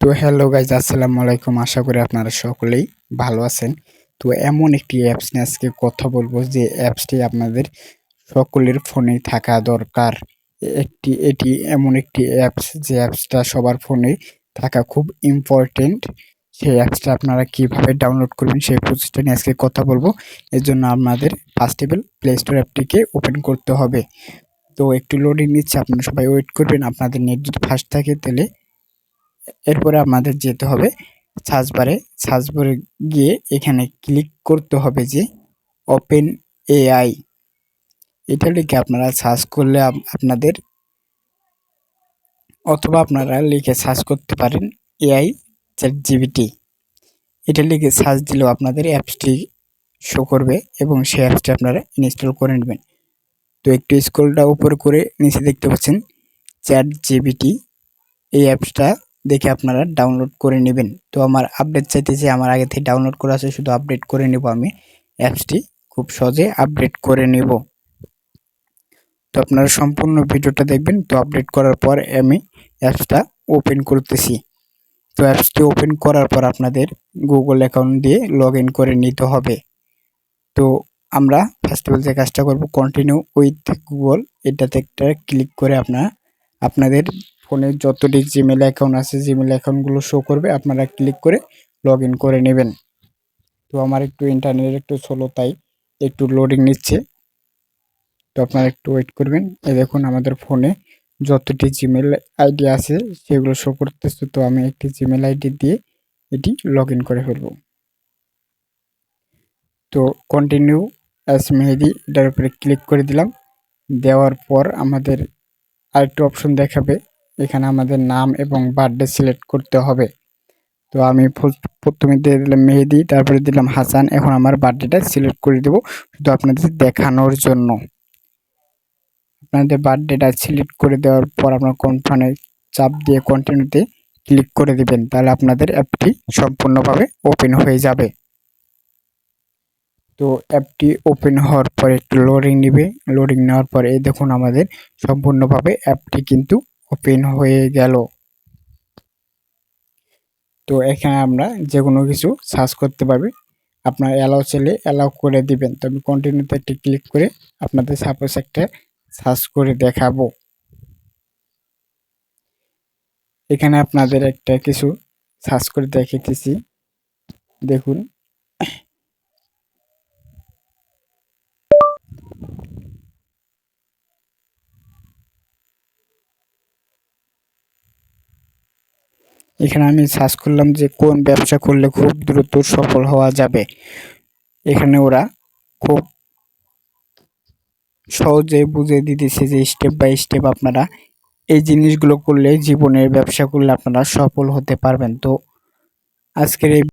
তো hello guys, আসসালামু আলাইকুম। আশা করি আপনারা সকলেই ভালো আছেন। তো এমন একটি অ্যাপস নিয়ে আজকে কথা বলবো যে অ্যাপসটি আপনাদের সকলের ফোনে থাকা দরকার। এটি এমন একটি অ্যাপস যে অ্যাপসটা সবার ফোনে থাকা খুব ইম্পর্টেন্ট। সেই অ্যাপসটা আপনারা কিভাবে ডাউনলোড করবেন সেই প্রসেসটা নিয়ে আজকে কথা বলবো। এর জন্য আপনাদের first of all play store অ্যাপটিকে ওপেন করতে হবে। তো একটু লোডিং নিচ্ছে, আপনারা সবাই ওয়েট করবেন। আপনাদের নেট যদি ফাস্ট থাকে তাহলে এরপরে আমাদের যেতে হবে সার্চ বারে গিয়ে এখানে ক্লিক করতে হবে যে ওপেন এআই। এটা লিখে আপনারা সার্চ করলে আপনাদের, অথবা আপনারা লিখে সার্চ করতে পারেন এআই চ্যাট জিপিটি। এটা লিখে সার্চ দিলেও আপনাদের অ্যাপসটি শো করবে এবং সেই অ্যাপসটি আপনারা ইনস্টল করে নেবেন। তো একটু স্ক্রলটা উপর করে নিচে দেখতে পাচ্ছেন চ্যাট জিপিটি। এই অ্যাপসটা দেখে আপনারা ডাউনলোড করে নেবেন। তো আমার আপডেট চাইতেছে, আমার আগে থেকে ডাউনলোড করা আছে, শুধু আপডেট করে নেব। আমি অ্যাপসটি খুব সহজে আপডেট করে নেব। তো আপনারা সম্পূর্ণ ভিডিওটা দেখবেন। তো আপডেট করার পর আমি অ্যাপসটা ওপেন করতেছি। তো অ্যাপসটি ওপেন করার পর আপনাদের গুগল অ্যাকাউন্ট দিয়ে লগ ইন করে নিতে হবে। তো আমরা ফার্স্ট অফ অল যে কাজটা করব, কন্টিনিউ উইথ গুগল, এটাতে একটা ক্লিক করে আপনাদের ফোনে যতটি জিমেল অ্যাকাউন্ট আছে জিমেল অ্যাকাউন্টগুলো শো করবে, আপনারা ক্লিক করে লগ ইন করে নেবেন। তো আমার একটু ইন্টারনেট একটু স্লো, তাই একটু লোডিং নিচ্ছে। তো আপনারা একটু ওয়েট করবেন। এই দেখুন আমাদের ফোনে যতটি জিমেল আইডি আছে সেগুলো শো করতেছে। তো আমি একটি জিমেল আইডি দিয়ে এটি লগ ইন করে ফেলবো। তো কন্টিনিউ অ্যাজ মেহেদি, এটার উপরে ক্লিক করে দিলাম। দেওয়ার পর আমাদের আরেকটা অপশন দেখাবে, এখানে আমাদের নাম এবং বার্থডে সিলেক্ট করতে হবে। তো আমি প্রথমে দিয়ে দিলাম মেহেদি, তারপরে দিলাম হাসান। এখন আমার বার্থডেটা সিলেক্ট করে দেব শুধু আপনাদের দেখানোর জন্য। আপনাদের বার্থডেটা সিলেক্ট করে দেওয়ার পর আপনার কনফার্মে চাপ দিয়ে কন্টিনিউতে ক্লিক করে দিবেন, তাহলে আপনাদের অ্যাপটি সম্পূর্ণভাবে ওপেন হয়ে যাবে। তো অ্যাপটি ওপেন হওয়ার পরে একটু লোডিং নেবে। লোডিং নেওয়ার পরে এই দেখুন আমাদের সম্পূর্ণভাবে অ্যাপটি কিন্তু ওপেন হয়ে গেল। তো এখানে আমরা যে কোনো কিছু সার্চ করতে পারবে, আপনার অ্যালাউ চাইলে অ্যালাউ করে দিবেন। তো আমি কন্টিনিউতে একটি ক্লিক করে আপনাদের সাপোজ একটা সার্চ করে দেখাবো। এখানে আপনাদের একটা কিছু সার্চ করে দেখাইতেছি, দেখুন। এখানে আমি সার্চ করলাম যে কোন ব্যবসা করলে খুব দ্রুত সফল হওয়া যাবে। এখানে ওরা খুব সহজে বুঝিয়ে দিতেছে যে স্টেপ বাই স্টেপ আপনারা এই জিনিসগুলো করলে, জীবনের ব্যবসা করলে আপনারা সফল হতে পারবেন। তো আজকের এই